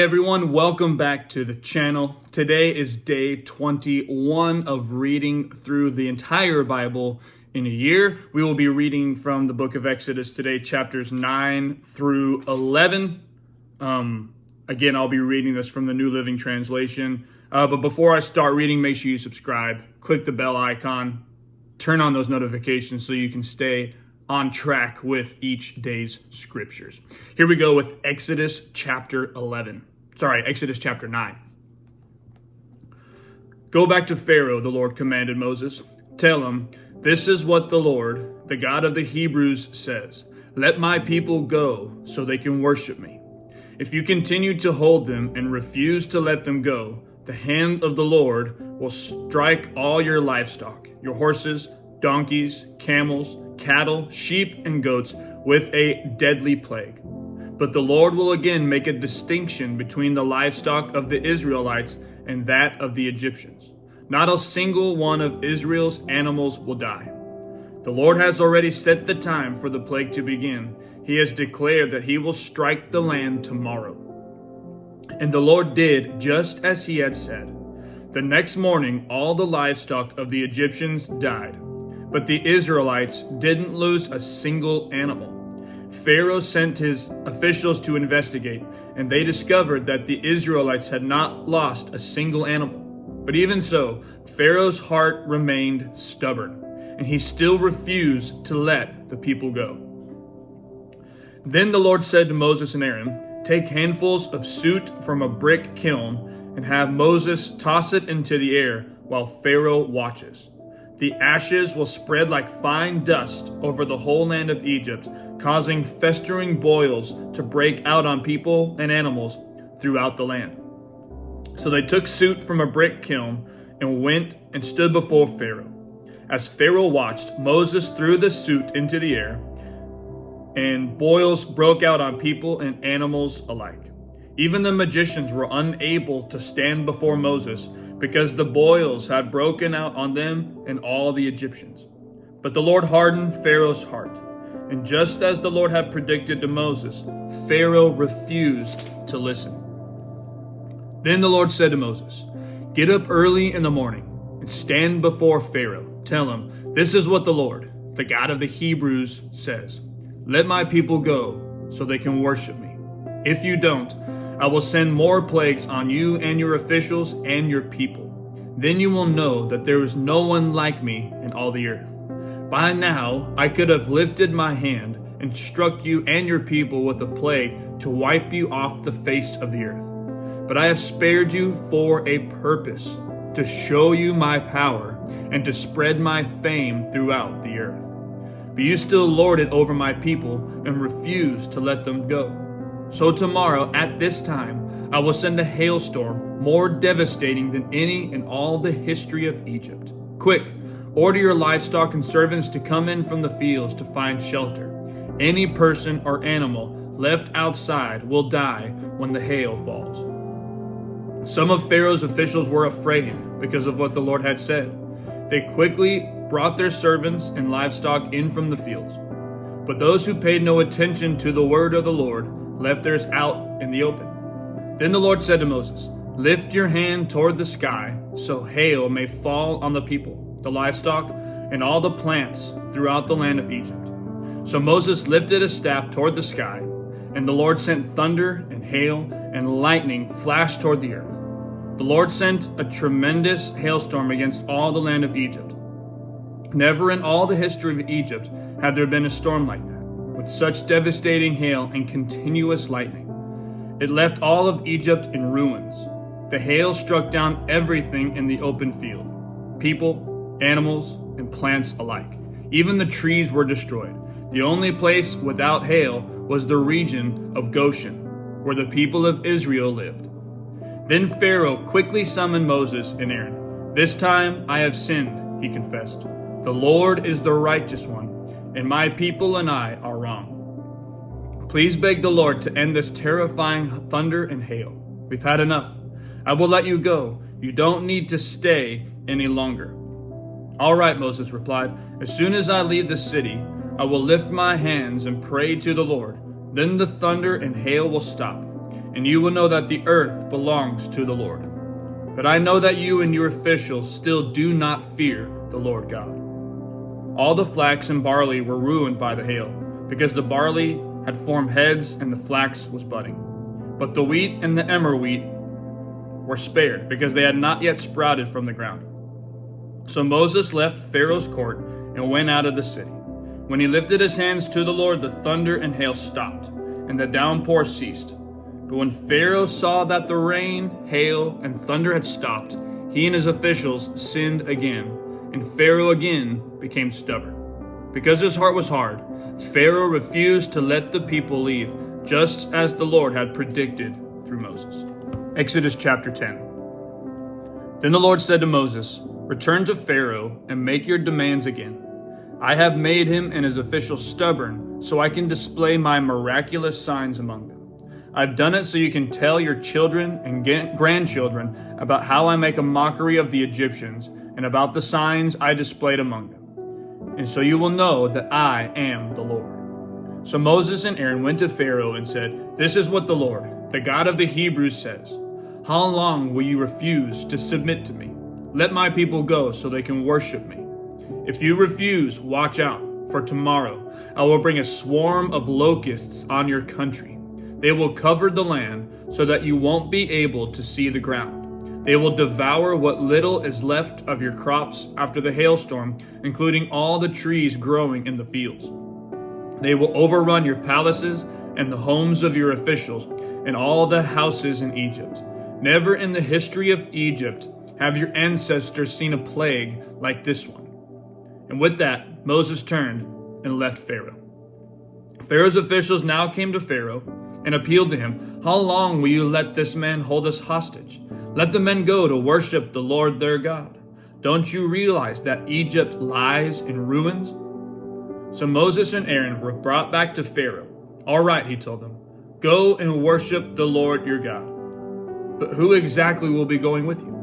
everyone, welcome back to the channel. Today is day 21 of reading through the entire Bible in a year. We will be reading from the book of Exodus today, chapters 9 through 11. Again, I'll be reading this from the New Living Translation. But before I start reading, make sure you subscribe, click the bell icon, turn on those notifications so you can stay on track with each day's scriptures. Here we go with Exodus chapter 9. Go back to Pharaoh, the Lord commanded Moses. Tell him, this is what the Lord, the God of the Hebrews, says. Let my people go so they can worship me. If you continue to hold them and refuse to let them go, the hand of the Lord will strike all your livestock, your horses, donkeys, camels, cattle, sheep, and goats with a deadly plague. But the Lord will again make a distinction between the livestock of the Israelites and that of the Egyptians. Not a single one of Israel's animals will die. The Lord has already set the time for the plague to begin. He has declared that he will strike the land tomorrow. And the Lord did just as he had said. The next morning, all the livestock of the Egyptians died. But the Israelites didn't lose a single animal. Pharaoh sent his officials to investigate, and they discovered that the Israelites had not lost a single animal. But even so, Pharaoh's heart remained stubborn, and he still refused to let the people go. Then the Lord said to Moses and Aaron, take handfuls of soot from a brick kiln and have Moses toss it into the air while Pharaoh watches. The ashes will spread like fine dust over the whole land of Egypt, causing festering boils to break out on people and animals throughout the land. So they took soot from a brick kiln and went and stood before Pharaoh. As Pharaoh watched, Moses threw the soot into the air, and boils broke out on people and animals alike. Even the magicians were unable to stand before Moses, because the boils had broken out on them and all the Egyptians. But the Lord hardened Pharaoh's heart, and just as the Lord had predicted to Moses, Pharaoh refused to listen. Then the Lord said to Moses, get up early in the morning and stand before Pharaoh. Tell him, this is what the Lord, the God of the Hebrews, says. Let my people go so they can worship me. If you don't, I will send more plagues on you and your officials and your people. Then you will know that there is no one like me in all the earth. By now, I could have lifted my hand and struck you and your people with a plague to wipe you off the face of the earth. But I have spared you for a purpose, to show you my power and to spread my fame throughout the earth. But you still lord it over my people and refuse to let them go. So tomorrow, at this time, I will send a hailstorm more devastating than any in all the history of Egypt. Quick, order your livestock and servants to come in from the fields to find shelter. Any person or animal left outside will die when the hail falls. Some of Pharaoh's officials were afraid because of what the Lord had said. They quickly brought their servants and livestock in from the fields. But those who paid no attention to the word of the Lord left theirs out in the open. Then the Lord said to Moses, lift your hand toward the sky so hail may fall on the people, the livestock, and all the plants throughout the land of Egypt. So Moses lifted his staff toward the sky, and the Lord sent thunder and hail and lightning flashed toward the earth. The Lord sent a tremendous hailstorm against all the land of Egypt. Never in all the history of Egypt had there been a storm like that, with such devastating hail and continuous lightning. It left all of Egypt in ruins. The hail struck down everything in the open field, people, animals, and plants alike. Even the trees were destroyed. The only place without hail was the region of Goshen, where the people of Israel lived. Then Pharaoh quickly summoned Moses and Aaron. This time I have sinned, he confessed. The Lord is the righteous one, and my people and I are wrong. Please beg the Lord to end this terrifying thunder and hail. We've had enough. I will let you go. You don't need to stay any longer. All right, Moses replied. As soon as I leave the city, I will lift my hands and pray to the Lord. Then the thunder and hail will stop, and you will know that the earth belongs to the Lord. But I know that you and your officials still do not fear the Lord God. All the flax and barley were ruined by the hail, because the barley had formed heads and the flax was budding. But the wheat and the emmer wheat were spared, because they had not yet sprouted from the ground. So Moses left Pharaoh's court and went out of the city. When he lifted his hands to the Lord, the thunder and hail stopped, and the downpour ceased. But when Pharaoh saw that the rain, hail, and thunder had stopped, he and his officials sinned again, and Pharaoh again became stubborn. Because his heart was hard, Pharaoh refused to let the people leave, just as the Lord had predicted through Moses. Exodus chapter 10. Then the Lord said to Moses, "Return to Pharaoh and make your demands again. I have made him and his officials stubborn, so I can display my miraculous signs among them. I've done it so you can tell your children and grandchildren about how I make a mockery of the Egyptians and about the signs I displayed among them. And so you will know that I am the Lord." So Moses and Aaron went to Pharaoh and said, "This is what the Lord, the God of the Hebrews, says. How long will you refuse to submit to me? Let my people go so they can worship me. If you refuse, watch out, for tomorrow I will bring a swarm of locusts on your country. They will cover the land so that you won't be able to see the ground. They will devour what little is left of your crops after the hailstorm, including all the trees growing in the fields. They will overrun your palaces and the homes of your officials and all the houses in Egypt. Never in the history of Egypt have your ancestors seen a plague like this one." And with that, Moses turned and left Pharaoh. Pharaoh's officials now came to Pharaoh and appealed to him, "How long will you let this man hold us hostage? Let the men go to worship the Lord their God. Don't you realize that Egypt lies in ruins?" So Moses and Aaron were brought back to Pharaoh. "All right," he told them, "go and worship the Lord your God. But who exactly will be going with you?"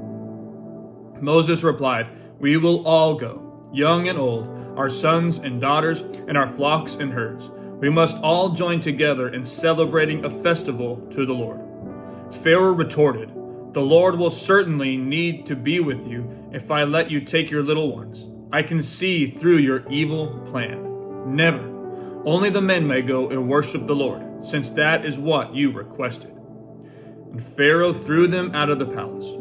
Moses replied, "We will all go, young and old, our sons and daughters, and our flocks and herds. We must all join together in celebrating a festival to the Lord." Pharaoh retorted, "The Lord will certainly need to be with you if I let you take your little ones. I can see through your evil plan. Never. Only the men may go and worship the Lord, since that is what you requested." And Pharaoh threw them out of the palace.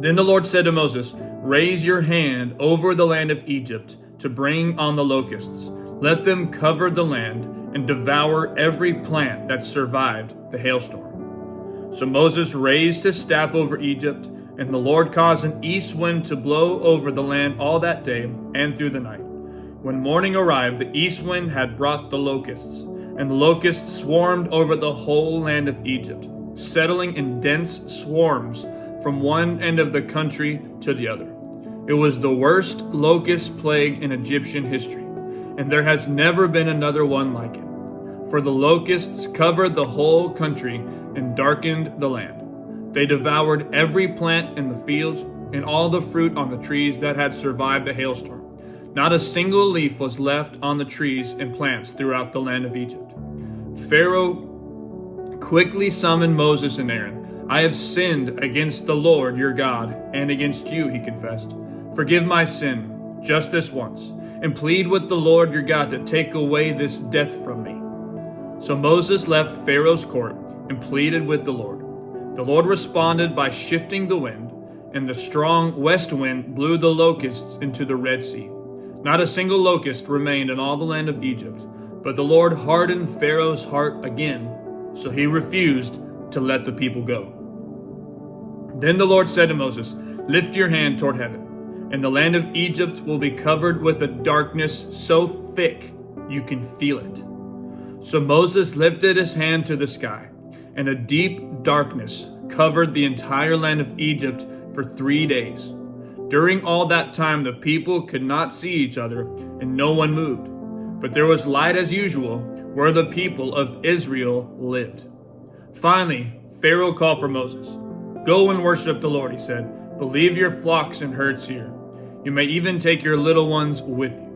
Then the Lord said to Moses, "Raise your hand over the land of Egypt to bring on the locusts. Let them cover the land and devour every plant that survived the hailstorm." So Moses raised his staff over Egypt, and the Lord caused an east wind to blow over the land all that day and through the night. When morning arrived, the east wind had brought the locusts, and the locusts swarmed over the whole land of Egypt, settling in dense swarms from one end of the country to the other. It was the worst locust plague in Egyptian history, and there has never been another one like it. For the locusts covered the whole country and darkened the land. They devoured every plant in the fields and all the fruit on the trees that had survived the hailstorm. Not a single leaf was left on the trees and plants throughout the land of Egypt. Pharaoh quickly summoned Moses and Aaron. "I have sinned against the Lord your God and against you," he confessed. "Forgive my sin, just this once, and plead with the Lord your God to take away this death from me." So Moses left Pharaoh's court and pleaded with the Lord. The Lord responded by shifting the wind, and the strong west wind blew the locusts into the Red Sea. Not a single locust remained in all the land of Egypt, but the Lord hardened Pharaoh's heart again, so he refused to let the people go. Then the Lord said to Moses, "Lift your hand toward heaven, and the land of Egypt will be covered with a darkness so thick you can feel it." So Moses lifted his hand to the sky, and a deep darkness covered the entire land of Egypt for 3 days. During all that time, the people could not see each other, and no one moved. But there was light as usual where the people of Israel lived. Finally, Pharaoh called for Moses. "Go and worship the Lord," he said, "but leave your flocks and herds here. You may even take your little ones with you."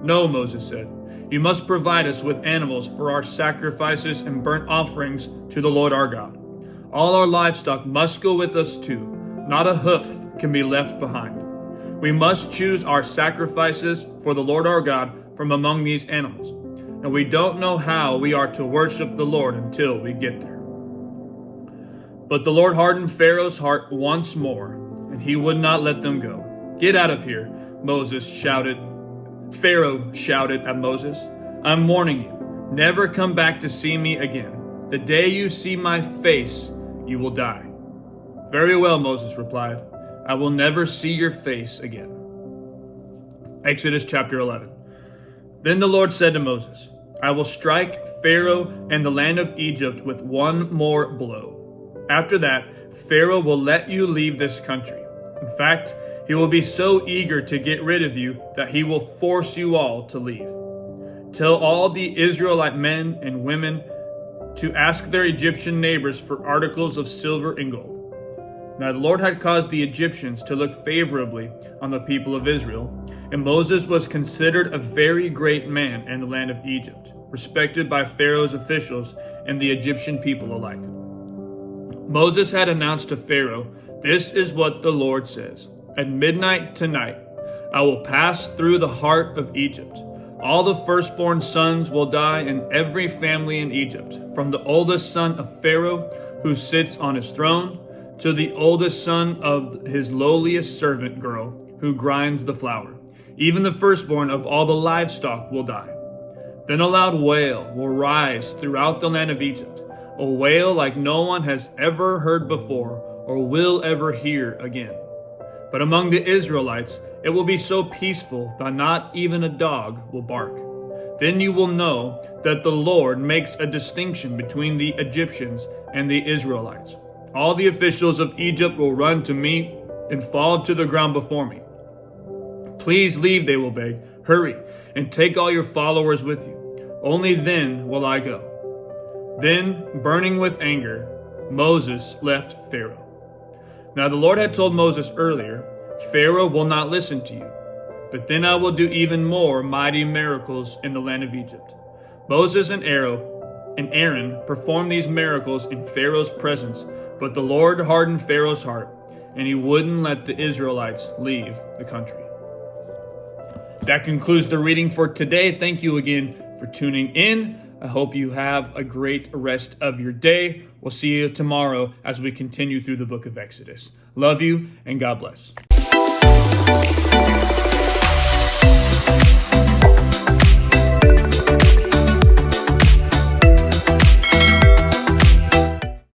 "No," Moses said, You must provide us with animals for our sacrifices and burnt offerings to the Lord our God. All our livestock must go with us too. Not a hoof can be left behind. We must choose our sacrifices for the Lord our God from among these animals. And we don't know how we are to worship the Lord until we get there." But the Lord hardened Pharaoh's heart once more, and he would not let them go. "Get out of here," Pharaoh shouted at Moses. "I'm warning you, never come back to see me again. The day you see my face, you will die." "Very well," Moses replied. "I will never see your face again." Exodus chapter 11. Then the Lord said to Moses, "I will strike Pharaoh and the land of Egypt with one more blow. After that, Pharaoh will let you leave this country. In fact, he will be so eager to get rid of you that he will force you all to leave. Tell all the Israelite men and women to ask their Egyptian neighbors for articles of silver and gold." Now the Lord had caused the Egyptians to look favorably on the people of Israel, and Moses was considered a very great man in the land of Egypt, respected by Pharaoh's officials and the Egyptian people alike. Moses had announced to Pharaoh, "This is what the Lord says. At midnight tonight, I will pass through the heart of Egypt. All the firstborn sons will die in every family in Egypt, from the oldest son of Pharaoh, who sits on his throne, to the oldest son of his lowliest servant girl, who grinds the flour. Even the firstborn of all the livestock will die. Then a loud wail will rise throughout the land of Egypt, a wail like no one has ever heard before or will ever hear again. But among the Israelites, it will be so peaceful that not even a dog will bark. Then you will know that the Lord makes a distinction between the Egyptians and the Israelites. All the officials of Egypt will run to me and fall to the ground before me. Please leave, they will beg. Hurry, and take all your followers with you. Only then will I go." Then, burning with anger, Moses left Pharaoh. Now the Lord had told Moses earlier, "Pharaoh will not listen to you, but then I will do even more mighty miracles in the land of Egypt." Moses and Aaron performed these miracles in Pharaoh's presence, but the Lord hardened Pharaoh's heart, and he wouldn't let the Israelites leave the country. That concludes the reading for today. Thank you again for tuning in. I hope you have a great rest of your day. We'll see you tomorrow as we continue through the book of Exodus. Love you, and God bless.